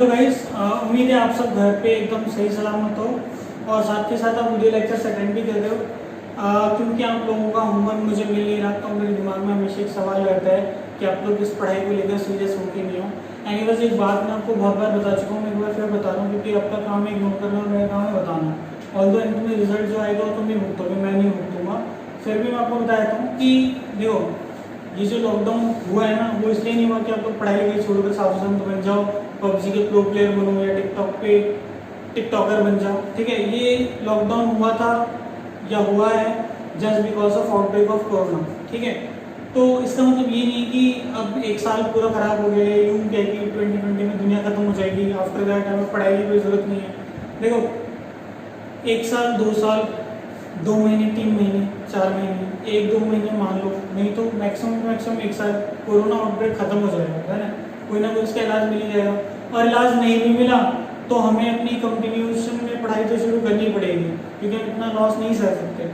तो गाइस उम्मीद है आप सब घर पे एकदम सही सलामत हो और साथ के साथ आप वीडियो लेक्चर्स अटेंड भी कर रहे हो। क्योंकि आप लोगों का होमवर्क मुझे मिल नहीं रहा तो मेरे दिमाग में हमेशा एक सवाल रहता है कि आप लोग इस पढ़ाई को लेकर सीरियस हो कि नहीं हो। एनीवेज एक बात मैं आपको बहुत बार बता चुका हूँ, मैं एक बार फिर बता रहा हूँ क्योंकि आपका काम है इग्नोर करना और मेरा काम है बताना। ऑल्दो एंड में रिजल्ट जो आएगा वो तुम ही भुगतोगे, मैं नहीं भुगतूंगा। फिर भी मैं आपको बता देता हूँ कि देखो ये जो लॉकडाउन हुआ है ना वो इसलिए नहीं हुआ कि आप लोग पढ़ाई लिखाई छोड़कर साधु संत बन जाओ, पबजी के प्रो प्लेयर बनो या टिकटॉक पे टिकटॉकर बन जाओ। ठीक है, ये लॉकडाउन हुआ था या हुआ है just because of outbreak of corona. ठीक है, तो इसका मतलब ये नहीं कि अब एक साल पूरा खराब हो गया है, यूं क्या कि 2020 में दुनिया खत्म हो जाएगी, आफ्टर दैट हमें पढ़ाई की कोई जरूरत नहीं है। देखो एक साल, 2 साल, 2 महीने, 3 महीने, 4 महीने, 1-2 महीने मान लो, नहीं तो मैक्सिमम 1 साल कोरोना आउटब्रेक खत्म हो जाएगा, है ना। कोई ना कोई इसका इलाज मिल ही जाएगा और इलाज नहीं भी मिला तो हमें अपनी कंटिन्यूएशन में पढ़ाई तो शुरू करनी पड़ेगी क्योंकि हम इतना लॉस नहीं सह सकते।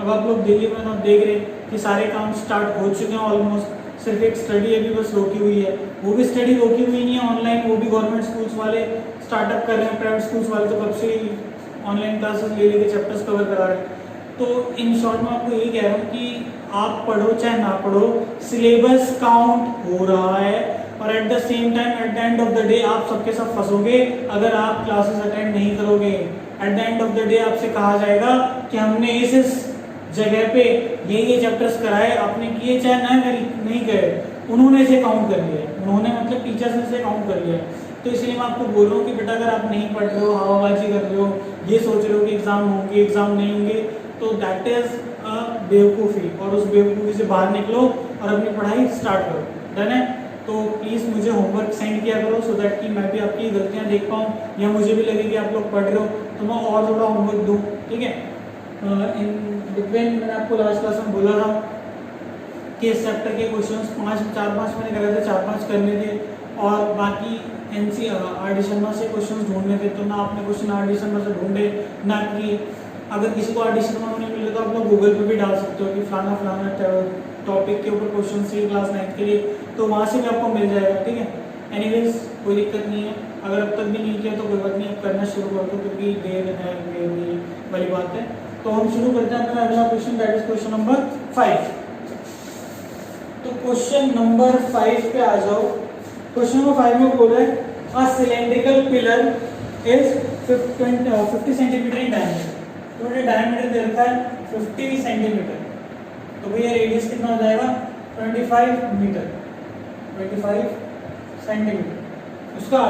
अब आप लोग दिल्ली में आप देख रहे कि सारे काम स्टार्ट हो चुके हैं ऑलमोस्ट, सिर्फ एक स्टडी अभी बस रोकी हुई है, वो भी स्टडी रोकी हुई नहीं है ऑनलाइन, वो भी गवर्नमेंट स्कूल्स वाले स्टार्टअप कर रहे हैं, प्राइवेट स्कूल्स वाले तो कब से ही ऑनलाइन क्लासेस ले लेके चैप्टर्स कवर करा रहे हैं। तो इन शॉर्ट में आपको यही कह रहा हूँ कि आप पढ़ो चाहे ना पढ़ो, सिलेबस काउंट हो रहा है और at the same time at the end of the day आप सबके सब फंसोगे अगर आप क्लासेस अटेंड नहीं करोगे। At the end of the day आपसे कहा जाएगा कि हमने इस जगह पे ये चैप्टर्स कराए, आपने किए चाहे ना नहीं करे, उन्होंने इसे काउंट कर लिया है, उन्होंने मतलब टीचर्स ने इसे काउंट कर लिया है। तो इसलिए मैं आपको बोल रहा हूँ कि बेटा अगर आप नहीं पढ़ रहे हो, हवाबाजी कर रहे हो, ये सोच रहे हो कि एग्जाम होंगे एग्जाम नहीं होंगे, तो दैट इज अ बेवकूफ़ी और उस बेवकूफ़ी से बाहर निकलो और अपनी पढ़ाई स्टार्ट करो। डन है? तो प्लीज़ मुझे होमवर्क सेंड किया करो सो दैट कि मैं भी आपकी गलतियाँ देख पाऊँ या मुझे भी लगे कि आप लोग पढ़ रहे हो तो मैं और थोड़ा होमवर्क दूँ। ठीक है, इन बिटवीन मैंने आपको लास्ट क्लास में बोला था कि इस चैप्टर के क्वेश्चंस 4-5 मैंने करे थे, 4-5 करने थे और बाकी एनसी आर डी शर्मा से क्वेश्चंस ढूंढने थे। तो ना आपने क्वेश्चन आर डी शर्मा से ढूंढे ना कि अगर किसी को आर डी शर्मा में नहीं मिले तो आप लोग गूगल पे भी डाल सकते हो कि फलाना टॉपिक के ऊपर क्वेश्चन चाहिए क्लास 9th के लिए, तो वहाँ से भी आपको मिल जाएगा। ठीक है, एनीवेज कोई दिक्कत नहीं है, अगर अब तक भी नहीं किया तो कोई बात नहीं, अब करना शुरू कर दो क्योंकि देर है देर नहीं वाली बात है। तो हम शुरू करते हैं अपना अगला question, that is question number 5। तो क्वेश्चन नंबर 5 पे आ जाओ। क्वेश्चन नंबर 5 में बोल रहा है a cylindrical pillar is 50 centimetre in diameter. तो ये डायमीटर दे रखा है 50 सेंटीमीटर, तो भैया रेडियस कितना हो जाएगा 25 मीटर, 25 सेंटीमीटर। उसका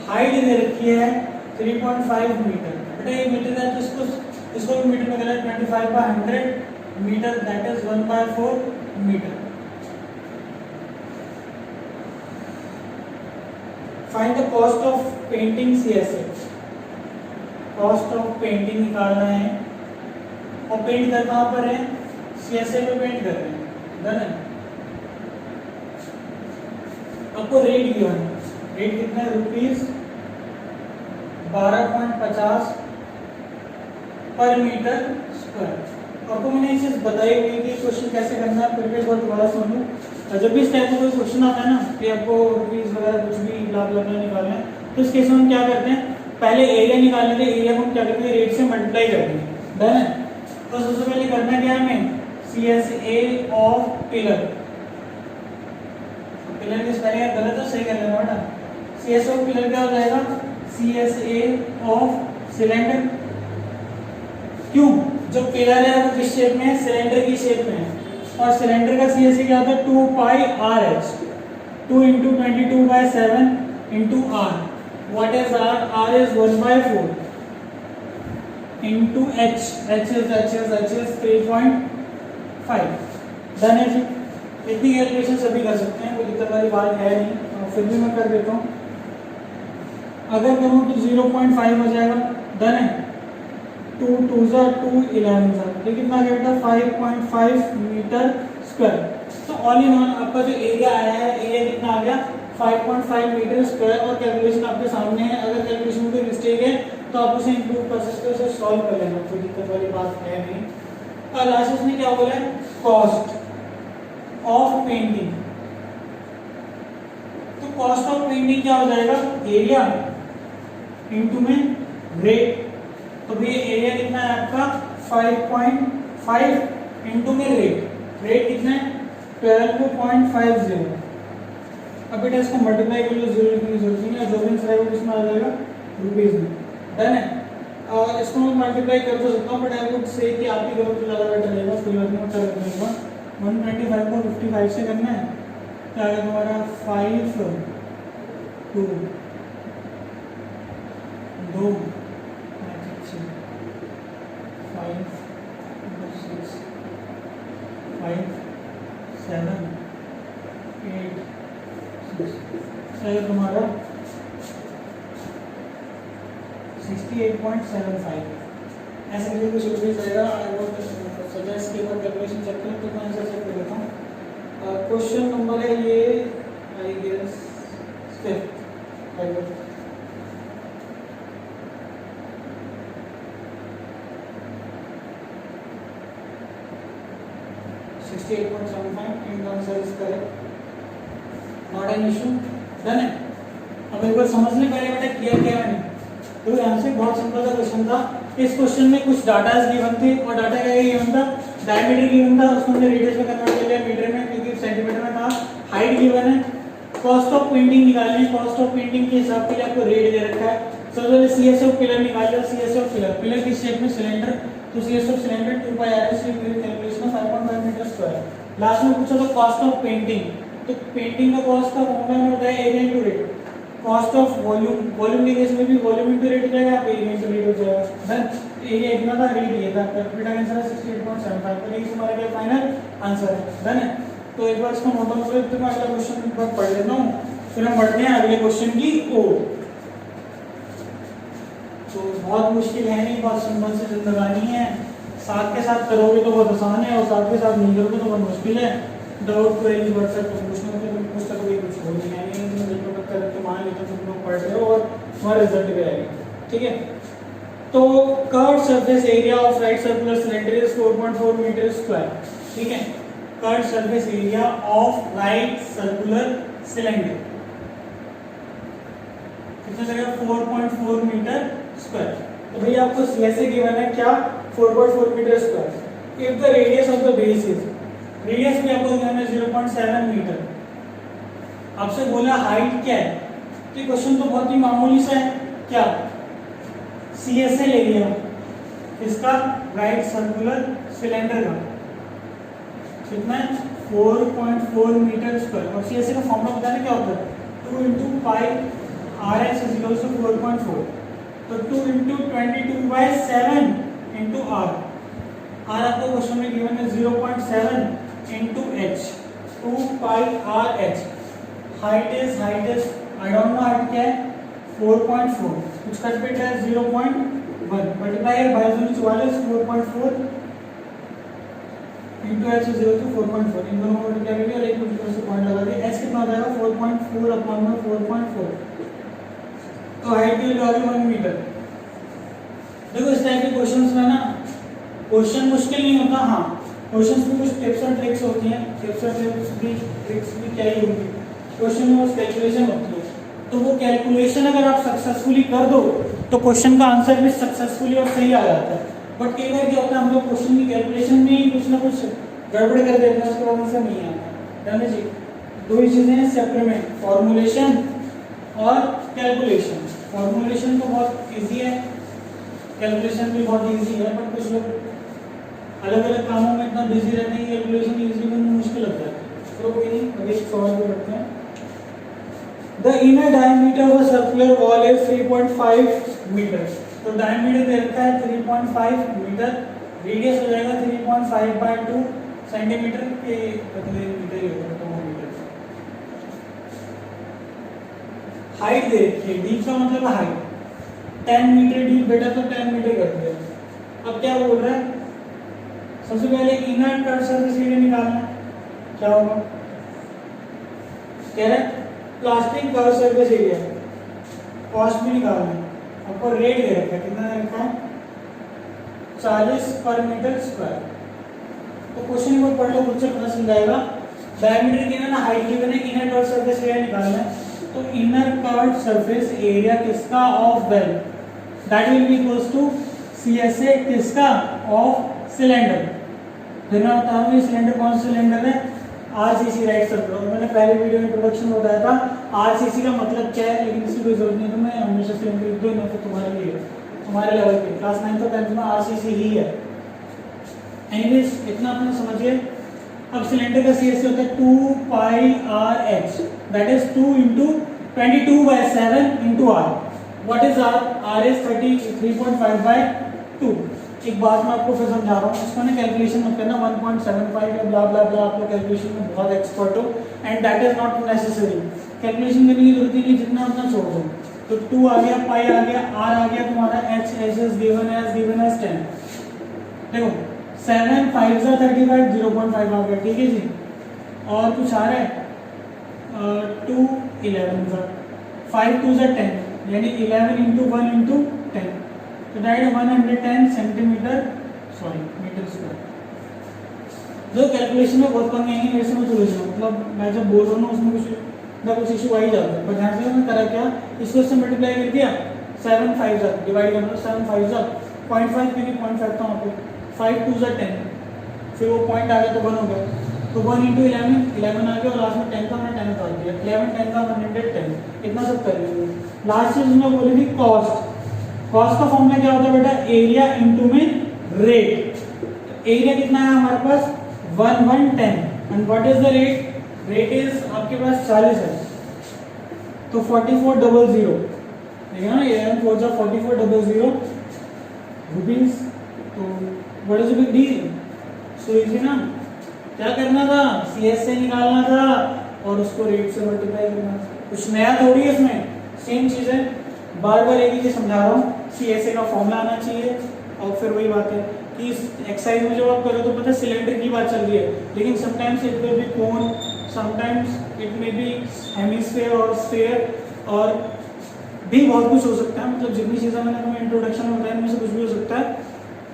हाइट दे रखी है 3.5 मीटर। बेटा ये मीटर है तो इसको भी मीटर में करना है, 25/100 metre, that is 1/4 metre. Find the cost of painting CSA। Cost of painting निकालना है और पेंट कर कहाँ पर है, CSA पे पेंट कर रहे हैं। डन है? आपको रेट गिवन है, रेट कितना है रुपीज 12.50 पर मीटर स्क्वायर। आपको मैंने ये चीज बताई हुई कि क्वेश्चन कैसे करना है, फिर भी बहुत दोबारा सुन लो। जब भी इस टाइप का कोई क्वेश्चन आता है ना कि आपको रुपीज वगैरह कुछ भी लाभ निकालना है तो इस केस में हम क्या करते हैं, पहले एरिया निकालने थे, एरिया को हम क्या करते हैं रेट से मल्टीप्लाई कर देंगे। डन है? तो सबसे पहले करना क्या है हमें, CSA ऑफ पिलर। पिलर के पहले गलत तो सही कर लेना बेटा। CSA ऑफ पिलर क्या हो जाएगा, CSA ऑफ सिलेंडर। क्यों, जो पिलर है वो किस शेप में है, सिलेंडर की शेप में है और सिलेंडर का CSA क्या होता है 2πRH, 2 × 22/7 × R। What is R? R is 1/4 into H is 3.5। Done है जी? इतनी कैलकुलेशन सभी कर सकते हैं, कोई दिक्कत वाली बात है नहीं, फिर भी मैं कर देता हूँ। अगर करूँ तो 0.5 हो जाएगा। डन है? 2 2 2 11 ये कितना गया बेटा 5.5 मीटर स्क्वायर। तो ऑल इन ऑल आपका जो एरिया आया है, एरिया कितना आ गया 5.5 मीटर स्क्वायर और कैलकुलेशन आपके सामने है। अगर कैलकुलेशन में कोई मिस्टेक है तो आप उसे इंप्रूव कर सकते हो, उसे सॉल्व कर लेना, कोई दिक्कत वाली बात है नहीं। और लास्ट उसने क्या बोला है, कॉस्ट ऑफ पेंटिंग। तो कॉस्ट ऑफ पेंटिंग क्या हो जाएगा, एरिया इनटू में रेट। तो भैया एरिया कितना है आपका 5.5 इनटू में रेट कितना है 12.50। अब बेटा इसको मल्टीप्लाई कर लो, जीरो लिखने की जरूरत नहीं है, जो भी आंसर आएगा उसमें आ जाएगा रुपीज में, डन है। और इसको मैं मल्टीप्लाई कर तो सकता हूँ, बट आई वुड से कि आप ही करो तो ज़्यादा बेटर रहेगा। कोई बात नहीं, कर देगा 125 को 55 से करना है, क्या है तुम्हारा 5 2 2 5 6 5 7 8 6 तुम्हारा 68.75 ऐसे करके कुछ रुपये जाएगा। आई वुड सजेस्ट कि अगर कैलकुलेशन चेक करें तो मैं आंसर चेक कर देता हूँ। क्वेश्चन नंबर है ये I guess 5th I would 68.75 in answer is correct, not an issue, done है। अब एक बार समझ ले पहले बेटा किया क्या मैंने। तो यहाँ से बहुत सिंपल सा क्वेश्चन था। इस क्वेश्चन में कुछ डाटा गिवन थे और डाटा क्या गिवन था, डायमीटर गिवन था, उसको हमने रेडियस में कन्वर्ट कर लिया मीटर में क्योंकि सेंटीमीटर में था। हाइट गिवन है, कॉस्ट ऑफ पेंटिंग निकालनी है, कॉस्ट ऑफ पेंटिंग के हिसाब से आपको रेट दे रखा है। सबसे पहले सीएस ऑफ पिलर निकाल लो, सीएस ऑफ पिलर किस शेप में, सिलेंडर, तो CS of cylinder 2 pi r s calculation 5.5 metre square. Last में पूछा तो कॉस्ट ऑफ पेंटिंग, तो पेंटिंग का कॉस्ट का फॉर्मूला होता है area into rate. Cost of volume के केस में भी वॉल्यूम इनटू रेट हो जाएगा, आप एरिया इनटू रेट हो जाएगा। देन एरिया इतना था, रेट ये था, कैलकुलेट आंसर है 68.75। तो ये हमारा क्या फाइनल आंसर है, डन है। तो एक बार इसको नोट डाउन कर लेते हैं, मैं अगला क्वेश्चन एक बार पढ़ लेता हूं, फिर हम बढ़ते हैं अगले क्वेश्चन की ओर। तो बहुत मुश्किल है नहीं, बहुत सिंपल से जिंदगानी है, साथ के साथ करोगे तो बहुत आसान है और साथ के साथ नहीं करोगे तो बहुत मुश्किल है। डाउट क्वेरी व्हाट्सएप पर पूछना होगा तो पूछ सकोगे, कुछ हो नहीं है नहीं तो करके मान लेते तुम लोग पढ़ रहे हो और तुम्हारा रिजल्ट भी आएगा, ठीक है। तो curved surface area of right circular cylinder is 4.4 metre square, ठीक है। Curved surface area of right circular cylinder कितना जाएगा 4.4 मीटर स्क्वायर। तो भैया आपको सीएसए गिवन है क्या 4.4 metre square. If the radius of the base is, radius भी आपको गिवन है 0.7 मीटर। आपसे बोला हाइट क्या है, तो क्वेश्चन तो बहुत ही मामूली सा है, क्या सीएसए ले लिया इसका राइट सर्कुलर सिलेंडर का कितना है 4.4 मीटर स्क्वायर। और सीएसए का फॉर्मूला पता है क्या होता है 2 into pi r s is equal to 4.4, तो 2 into 22/7 into r। r आपको क्वेश्चन में गिवन है 0.7 into h, 2 pi are h. Height is I don't know height क्या है 4.4, कुछ कट पिट है 0.1 multiply by 044 4.4 into h is 4.4। इन दोनों को क्या करेंगे और एक दूसरे से पॉइंट लगा देंगे। h कितना हो जाएगा 4.4 अपॉन में 4.4, तो हाइट की वैल्यू आ गई 1 मीटर। देखो इस टाइप के क्वेश्चंस में ना क्वेश्चन मुश्किल नहीं होता, हाँ क्वेश्चंस में कुछ टिप्स और ट्रिक्स होती हैं, टिप्स और ट्रिक्स भी क्या ही होगी, क्वेश्चन में बस कैलकुलेशन होती है। तो वो कैलकुलेशन अगर आप सक्सेसफुली कर दो तो क्वेश्चन का आंसर भी सक्सेसफुली और सही आ जाता है। बट कई बार क्या होता है हम लोग क्वेश्चन की कैलकुलेशन में ही कुछ ना कुछ गड़बड़ कर देते हैं, उसके बाद आंसर नहीं आता है जी। दो ही चीजें हैं सेपरेट, फॉर्मुलेशन और कैलकुलेशन। फॉर्मुलेशन तो बहुत इजी है, कैलकुलेशन भी बहुत इजी है, बट कुछ लोग अलग अलग कामों में इतना बिजी रहते हैं कि कैलकुलेशन इजी बनना मुश्किल लगता है। तो कोई नहीं, अभी एक सवाल को करते हैं। The inner diameter of a circular wall is 3.5 metre. तो डायमीटर दे रखा है 3.5 मीटर, रेडियस हो जाएगा 3.5/2 सेंटीमीटर के बदले मीटर ही होगा, तो मीटर। हाइट दे रखी है, डीप का मतलब हाइट 10 मीटर डीप, बेटा तो 10 मीटर कर दिया। अब क्या बोल रहा है, सबसे पहले इनर कर्व सरफेस एरिया निकालना है, क्या होगा कह रहा है plastic curve surface area, cost भी निकालना है। आपको रेट दे रखा है, कितना दे रखा है 40 पर मीटर स्क्वायर। तो क्वेश्चन को पढ़ लो, खुद से पता चल जाएगा। डायमीटर गिवन है, हाइट गिवन है, इनर कर्व सरफेस एरिया निकालना है। तो इनर कर्व्ड सरफेस एरिया किसका of well that will be equals to CSA किसका ऑफ सिलेंडर। फिर मैं बता रहा हूँ सिलेंडर कौन सा सिलेंडर है, RCC राइट सर्कुलर। मैंने पहले वीडियो में इंट्रोडक्शन में बताया था RCC का मतलब क्या है, लेकिन इसकी कोई जरूरत नहीं है, तो मैं हमेशा सिलेंडर लिख दूँ, फिर तुम्हारे लिए तुम्हारे लेवल पे क्लास 9 और 10 में RCC ही है। एनीवेज इतना अपने समझिए। अब सिलेंडर का CSA होता है 2 पाई RH that is 2 into 22/7 into R। What is R? R is 33.5/2। एक बात मैं आपको फिर समझा रहा हूँ, इसको ना कैलकुलेशन मत करना 1.75 या ब्ला ब्ला ब्ला, आप लोग कैलकुलेशन में बहुत एक्सपर्ट हो and that is not necessary. Calculation करने की जरूरत ही नहीं, जितना उतना छोड़ दो। तो 2 आ गया, पाई आ गया, R आ गया तुम्हारा, H इज गिवन एज 10। देखो 7 5 जा 35, 0.5 आ गया, ठीक है जी। और कुछ आ रहा है 2 11 जा 5 2 जा 10, यानी 11 इंटू 1 इंटू 10, तो डायरेक्ट 110 सेंटीमीटर मीटर स्क्वायर। जो कैलकुलेशन में बहुत पंगे हैं, मेरे से मत उलझना, मतलब मैं जब बोल रहा हूँ उसमें कुछ इशू आ ही जाता है। पर ध्यान से मैं करा क्या, इसको इससे मल्टीप्लाई कर दिया, 7 5 जा डिवाइड करना, 7 5 जा 0.5 क्योंकि 0.5 था वहाँ पे, 5 2 जा 10, फिर वो पॉइंट आ गया तो 1 हो गया, तो 1 इंटू 11 आ गया, और लास्ट में 10 का मैंने 10 डाल दिया, 11 10 का 110, इतना सब कर लेंगे। लास्ट चीज मैं बोली थी कॉस्ट। कॉस्ट का फॉर्मूला क्या होता है बेटा, एरिया इंटू में रेट। एरिया कितना है हमारे पास 110 and what is the rate, rate is आपके पास 40 है, तो 4400, देखिए ना 11 4 जा 4400 रुपीज। तो what is the big deal, so easy ना। क्या करना था, CSA निकालना था और उसको रेट से मल्टीप्लाई करना। कुछ नया थोड़ी है इसमें, सेम चीज है। बार बार एक ही चीज समझा रहा हूँ, CSA का फॉर्मूला आना चाहिए। और फिर वही बात है कि इस एक्सरसाइज में जब आप करो तो पता है सिलेंडर की बात चल रही है, लेकिन sometimes it will be cone, sometimes it may be hemisphere और स्फीयर, और भी बहुत कुछ हो सकता है। मतलब जितनी चीज़ें मैंने तुम्हें इंट्रोडक्शन में बताया इनमें से कुछ भी हो सकता है,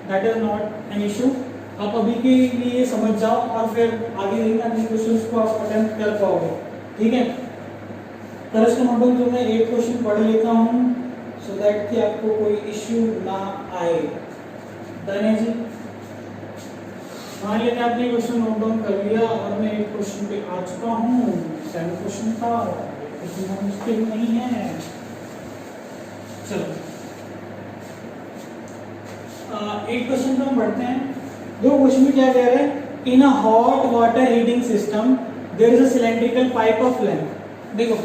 that is not an issue. आप अभी के लिए समझ जाओ और फिर आगे अगले क्वेश्चंस को आप अटेम्प्ट कर पाओगे, ठीक है। फर्स्ट नंबर जो मैं एक क्वेश्चन पढ़ लेता हूँ सो दैट कि आपको कोई इश्यू ना आए। डन है जी। मान लेते हैं आपने क्वेश्चन नोट डाउन कर लिया और मैं एक क्वेश्चन पे आ चुका हूँ। 7 क्वेश्चन था, इतना मुश्किल नहीं है। चलो एक क्वेश्चन पे हम बढ़ते हैं। दो क्वेश्चन में क्या कह रहे हैं, in a hot water heating system there is a cylindrical pipe of length. देखो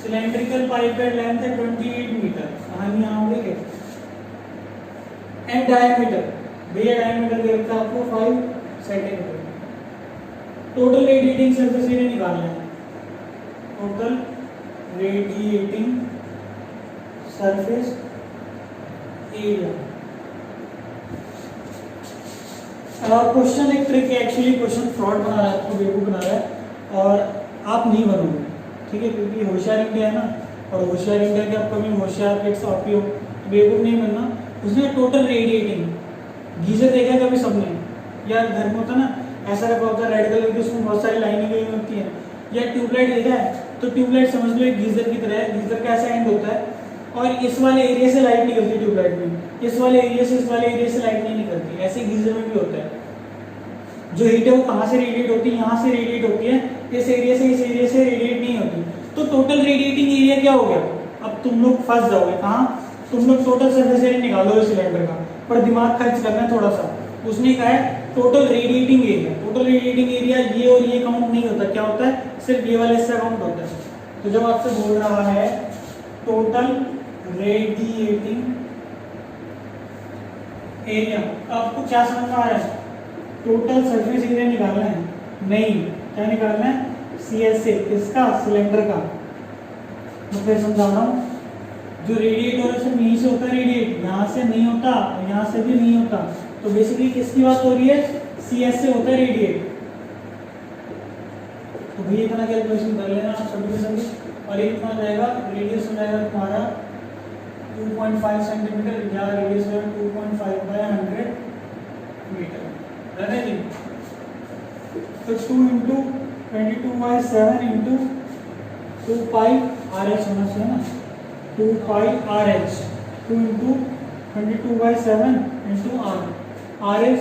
सिलेंड्रिकल पाइप का लेंथ है 28 मीटर, कहानी यहाँ देखे, एंड डायमीटर, भैया डायमीटर दे रखा है आपको 5 centimetre. Total radiating surface area निकालना है, total radiating surface area. Question एक ट्रिक है, एक्चुअली क्वेश्चन फ्रॉड बना रहा है, आपको बेवकूफ बना रहा है और आप नहीं बनोगे, ठीक है, क्योंकि होशियार इंडिया है ना, और होशियार इंडिया के अपकमिंग होशियार किड्स आप ही हो, बेवकूफ नहीं बनना। उसने टोटल रेडिएटिंग गीजर देखा कभी सबने, या घर में होता ना ऐसा रखा होता है रेड कलर की, उसमें बहुत सारी लाइनें गई होती हैं, या ट्यूबलाइट देखा है, तो ट्यूबलाइट समझ लो एक गीजर की तरह है। गीजर का ऐसा एंड होता है और इस वाले एरिया से लाइट निकलती है ट्यूबलाइट में, इस वाले एरिया से इस वाले एरिया से लाइट नहीं निकलती। ऐसे गीजर में भी होता है, जो हीट है वो कहाँ से रेडिएट होती है, यहाँ से रेडिएट होती है, इस एरिया से इस एरिया से रेडिएट नहीं होती। तो टोटल रेडिएटिंग एरिया क्या हो गया, अब तुम लोग फंस जाओगे कहाँ, तुम लोग टोटल सरफेस एरिया निकालो सिलेंडर का, पर दिमाग खर्च करना है थोड़ा सा। उसने कहा है total radiating area, total radiating area ये और ये काउंट नहीं होता, क्या होता है, सिर्फ ये वाला हिस्सा काउंट होता है। तो जब आपसे बोल रहा है टोटल रेडिएटिंग एरिया, आपको क्या समझ में आ रहा है, टोटल सरफेस एरिया निकालना है, नहीं क्या निकालना है, CSA, किसका, सिलेंडर का। मैं फिर समझा रहा हूँ, जो रेडिएट हो रहा है सिर्फ यहीं से होता है रेडिएट, यहाँ से नहीं होता, यहाँ से भी नहीं होता। तो बेसिकली किसकी बात हो रही है, CSA होता है रेडिएट। तो भैया इतना कैलकुलेशन कर लेना आप सभी के सभी, और ये कितना जाएगा, रेडियस हो जाएगा तुम्हारा 2.5 सेंटीमीटर, या रेडियस है 2.5/100 मीटर, है जी। तो 2 × 22/7 × 2 पाई आर एच होना चाहिए ना, 2 pi R H, 2 into 22/7 into R, R H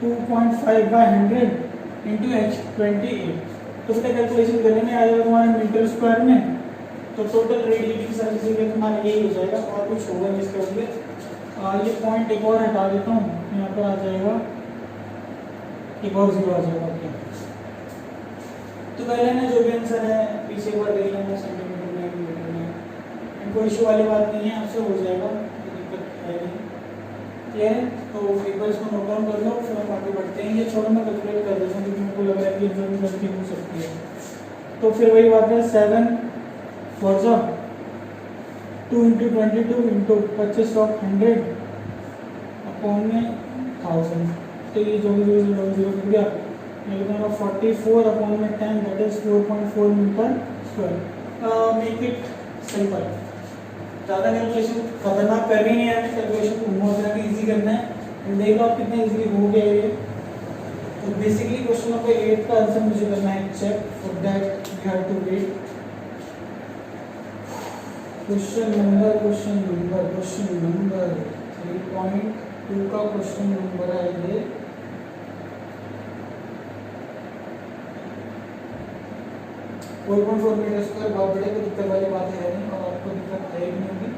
2.5/100 into H 28। तो उसका कैलकुलेशन करने में आ जाएगा तुम्हारे मीटर स्क्वायर में। तो टोटल रेडिएटिंग सर्विस एरिया तुम्हारा यही हो जाएगा और कुछ होगा नहीं इसके बदले। ये पॉइंट एक और हटा देता हूँ, यहाँ पर आ जाएगा एक और 0 आ जाएगा। ओके, तो पहले ना जो भी आंसर है पीछे एक बार देख लेना सेंटीमीटर में मीटर में, कोई इशू वाली बात नहीं है, आपसे हो जाएगा, कोई दिक्कत है नहीं। क्लियर है? तो एक बार इसको नोट डाउन कर लो, फिर हम आगे बढ़ते हैं। ये छोड़ो मैं कैलकुलेट कर देता हूँ क्योंकि मुझको लग रहा है कि इधर भी गलती हो सकती है। तो फिर वही बात है, 7 4 2 इंटू 22 इंटू 25/100 अपॉन में 1000। तो ये जो भी 0 हो गया, ये तुम्हारा 44 अपॉन में 10 that is 4.4 metre square. Make it simple, ज़्यादा कैलकुलेशन खतरनाक करनी नहीं है, कैलकुलेशन को बहुत ज़्यादा इजी करना है। देख लो आप कितना इजीली हो गया ये। तो बेसिकली क्वेश्चन नंबर 8 का आंसर मुझे करना है check, for that you have to wait. Question number 3.2 का क्वेश्चन नंबर है ये। (4.4 मीटर स्क्वायर बहुत बड़े को दिक्कत वाली बात है नहीं, और आपको दिक्कत है नहीं होगी।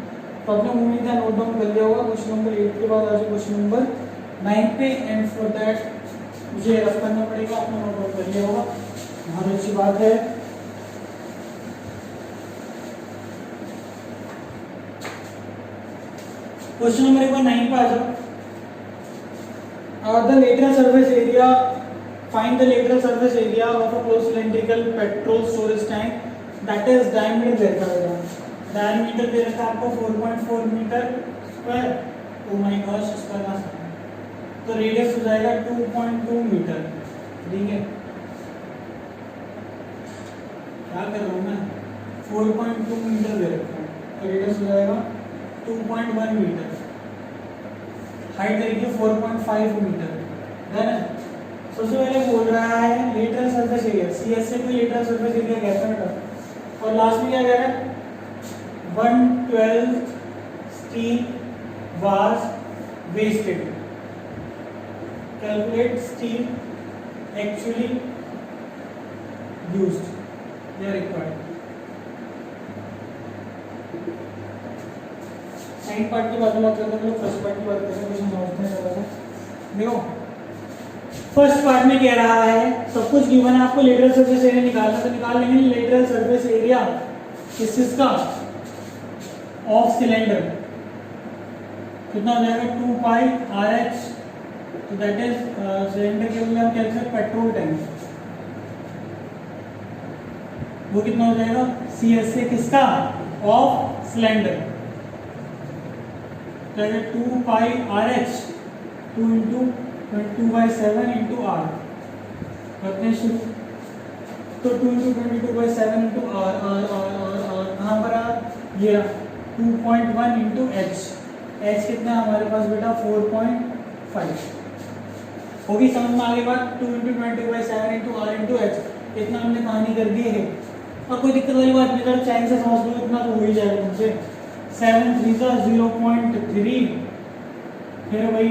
प्रॉब्लम उम्मीद है नोट डाउन कर लिया होगा। क्वेश्चन नंबर 8 के बाद आ जाए क्वेश्चन नंबर 9 पे, एंड फॉर दैट मुझे रफ करना पड़ेगा, आपने नोट डाउन कर लिया होगा, बहुत अच्छी बात है। क्वेश्चन नंबर एक बार 9 पे आ जाओ। The lateral surface area, find the lateral surface area of a closed cylindrical petrol storage tank that is diameter दे रखा है, डायमीटर दे रखा है आपको 4.4 metre square. Oh my gosh, इसका ना तो रेडियस हो जाएगा 2.2 मीटर। ठीक है, क्या कर रहा हूँ मैं, 4.2 मीटर दे रखा है, तो रेडियस हो जाएगा 2.1 मीटर, हाइट देखिए 4.5 मीटर। डन है। सबसे पहले बोल रहा है लेटरल सरफेस एरिया, सीएस से कोई लेटरल सरफेस एरिया कहता है, और लास्ट में क्या कह रहा है, 112 steel was wasted, calculate steel actually used या रिक्वायर्ड। सेकंड पार्ट की बात करते हैं, फर्स्ट पार्ट की बात करते हैं, क्वेश्चन समझते हैं थोड़ा सा। देखो फर्स्ट पार्ट में कह रहा है सब कुछ गिवन है, आपको लेटरल सरफेस एरिया निकालना, तो निकाल लेंगे लेटरल सरफेस एरिया किस चीज का, ऑफ सिलेंडर, कितना हो जाएगा 2 पाई आर एच, तो दैट इज सिलेंडर के लिए हम कहते हैं पेट्रोल टैंक, वो कितना हो जाएगा सी एस से किसका, of cylinder, 2 pi R H 2 into 22/7 into r करते हैं शुरू। तो 2 इंटू 22/7 इंटू आर कहाँ पर आ, ये 2.1 इंटू एच, एच कितना है हमारे पास बेटा 4.5, होगी समझ में आगे बात। 2 into 20/7 into r into h, इतना हमने कहानी कर दी है, और कोई दिक्कत वाली बात नहीं, चैन से समझ लो, इतना तो हो ही जाएगा तुमसे। 7 3 0.3, फिर वही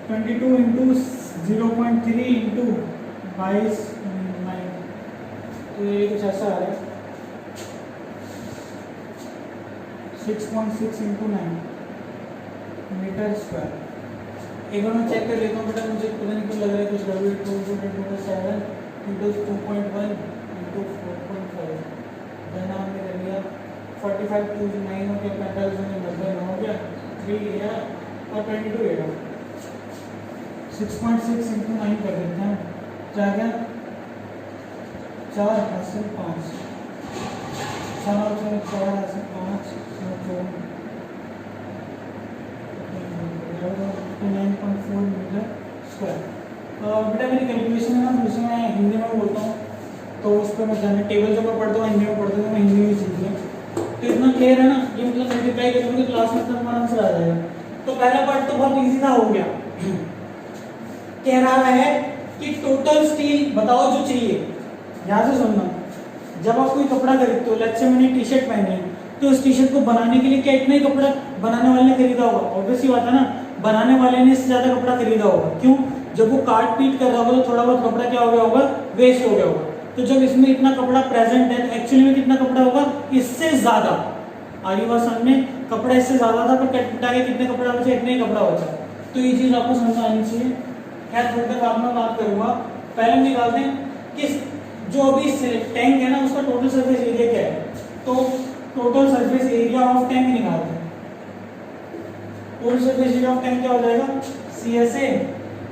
22 इंटू 0.3 इंटू 22 9, तो ये कुछ ऐसा आ रहा है 6.6 इंटू 9 मीटर स्क्वायर। एक बार मैं चेक कर लेता हूँ बेटा, मुझे पता नहीं क्यों लग रहा है कुछ गड़बड़। 7 इंटू 2.1 इंटू 4.5, देना हमने कर लिया 45 2 9 हो गया, 45 में 90 हो गया, 3 या और 22 एगा, 6.6 इंटू 9 कर देते हैं, क्या गया 4 हासिल 5, 4 हासिल 5 9.4 मीटर स्क्वायर। बेटा मेरी कैलकुलेशन है ना, उसमें मैं हिंदी में बोलता हूँ, तो उस पर मैं जाने टेबल जब मैं पढ़ता हूँ हिंदी में पढ़ता हूँ, मैं हिंदी में सीखिए, तो इतना क्लियर है ना, ये मतलब मल्टीप्लाई करोगे क्लास में तब आंसर आ जाएगा। तो पहला पार्ट तो बहुत इजी था, हो गया। कह रहा है कि टोटल स्टील बताओ जो चाहिए, यहाँ से सुनना, जब आप कोई कपड़ा खरीदते हो, लेट्स से मैंने टी शर्ट पहनी है, तो उस टी शर्ट को बनाने के लिए क्या इतना ही कपड़ा बनाने वाले ने खरीदा होगा? ऑब्वियसली बात है ना, बनाने वाले ने इससे ज्यादा कपड़ा खरीदा होगा। क्यों? जब वो काट पीट कर रहा होगा तो थोड़ा बहुत कपड़ा क्या हो गया होगा? वेस्ट हो गया होगा। तो जब इसमें इतना कपड़ा प्रेजेंट है तो एक्चुअली में कितना कपड़ा होगा? इससे ज्यादा। आगे बात समझ में, कपड़ा इससे ज्यादा था, पर कट पिटा के कितने कपड़ा बचा? इतने ही कपड़ा बचा। तो ये चीज आपको समझ में आनी चाहिए। खैर थोड़ी देर बाद में बात करूंगा। पहले हम निकालते हैं कि जो अभी टैंक है ना, उसका टोटल सरफेस एरिया क्या है। तो total surface area of tank निकालते हैं। Total surface area of tank क्या हो जाएगा? CSA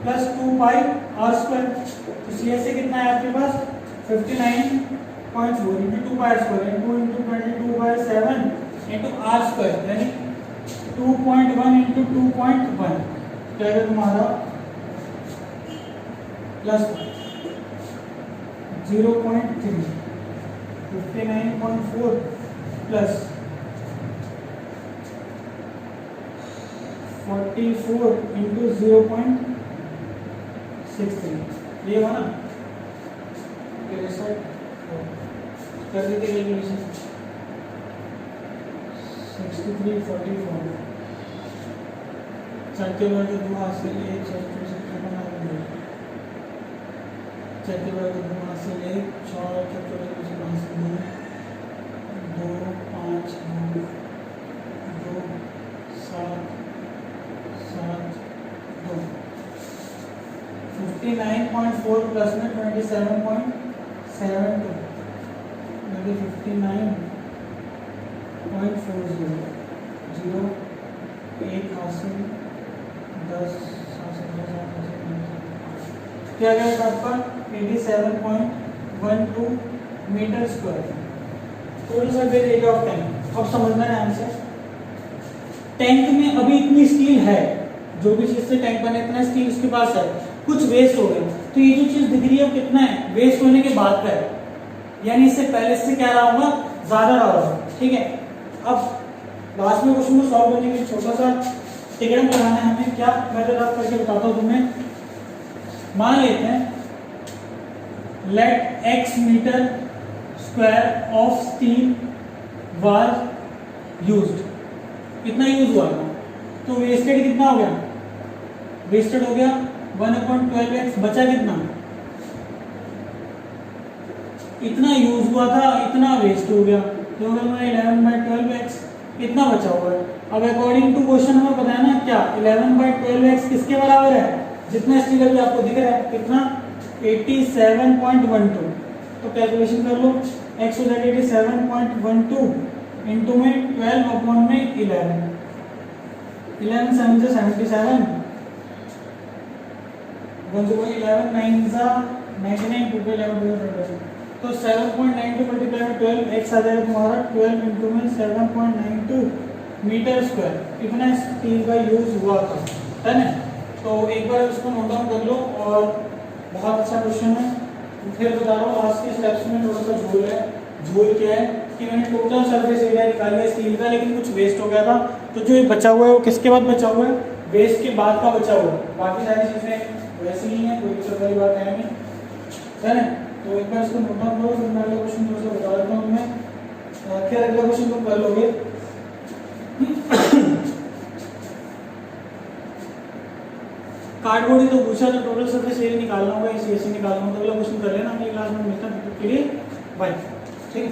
plus 2 pi r square. तो CSA कितना है आपके पास? 59.4 into 2 pi square into 22/7 into r square, यानी 2.1 इंटू 2.1 क्या है तुम्हारा? प्लस 0.3 59.4 प्लस 44 इंटू 0.63, ये हुआ ना? कर देते कैलकुलेशन। 63/44 चाहते हुए तो दो हासिल एक चाहते हुए तो दो हासिल एक 4 2 5 2 7 7 2 59.4 प्लस में 27.72 यानी 59.40 0 1 हासिल 10 क्या गया आपका? 87.12 metre square. Total surface area of tank. अब समझना है आंसर। टैंक में अभी इतनी स्टील है, जो भी चीज से टैंक बने इतना स्टील उसके पास है, कुछ वेस्ट हो गया। तो ये जो चीज दिख रही है वो कितना है? वेस्ट होने के बाद का है, यानी इससे पहले से क्या रहा होगा? ज्यादा रहा होगा। ठीक है, अब लास्ट में क्वेश्चन को सॉल्व करने के लिए छोटा सा टिकट बनाना है हमें। क्या मेथड आप करके बताता हूं तुम्हें। मान लेते हैं let x metre square of steel was used. कितना यूज हुआ था? तो वेस्टेड कितना हो गया? वेस्टेड हो गया 1/12x, बचा कितना? इतना यूज हुआ था, इतना वेस्ट हो गया, तो अगर मैं 11/12x इतना बचा हुआ है। अब अकॉर्डिंग टू क्वेश्चन हमें पता है ना क्या 11/12x किसके बराबर है? जितना स्टील अभी आपको दिख रहा है कितना? 87.12। तो कैलकुलेशन कर लो, x हो जाएगा 87.12 इंटू में 12/11 11 7 से 77 11 9 से 99 टोटल 11 तो 7.92 मल्टीप्लाई में 12 x आ जाएगा तुम्हारा 12 इंटू में 7.92 मीटर स्क्वायर। इतना स्टील का यूज हुआ था, है ना? तो एक बार उसको नोट डाउन कर लो, और बहुत अच्छा क्वेश्चन है। फिर बता रहा हूँ आज के स्टेप्स में थोड़ा सा झोल है। झोल क्या है कि मैंने टोटल सरफेस एरिया निकाल लिया स्टील का, लेकिन कुछ वेस्ट हो गया था। तो जो ये बचा हुआ है वो किसके बाद बचा हुआ है? वेस्ट के बाद का बचा हुआ है। बाकी सारी चीजें वैसी ही है, कोई दिक्कत वाली बात है नहीं, है ना? तो एक बार इसको नोट डाउन करो, फिर मैं अगला क्वेश्चन थोड़ा सा बता देता हूँ मैं। फिर अगला क्वेश्चन तुम कर लोगे। कार्डबोर्ड ही तो पूछा था, टोटल सरफेस एरिया निकालना होगा, इसी निकालना होगा। तो अगला क्वेश्चन कर लेना, अगली क्लास में मिलता है। तब तक के लिए बाय। ठीक है।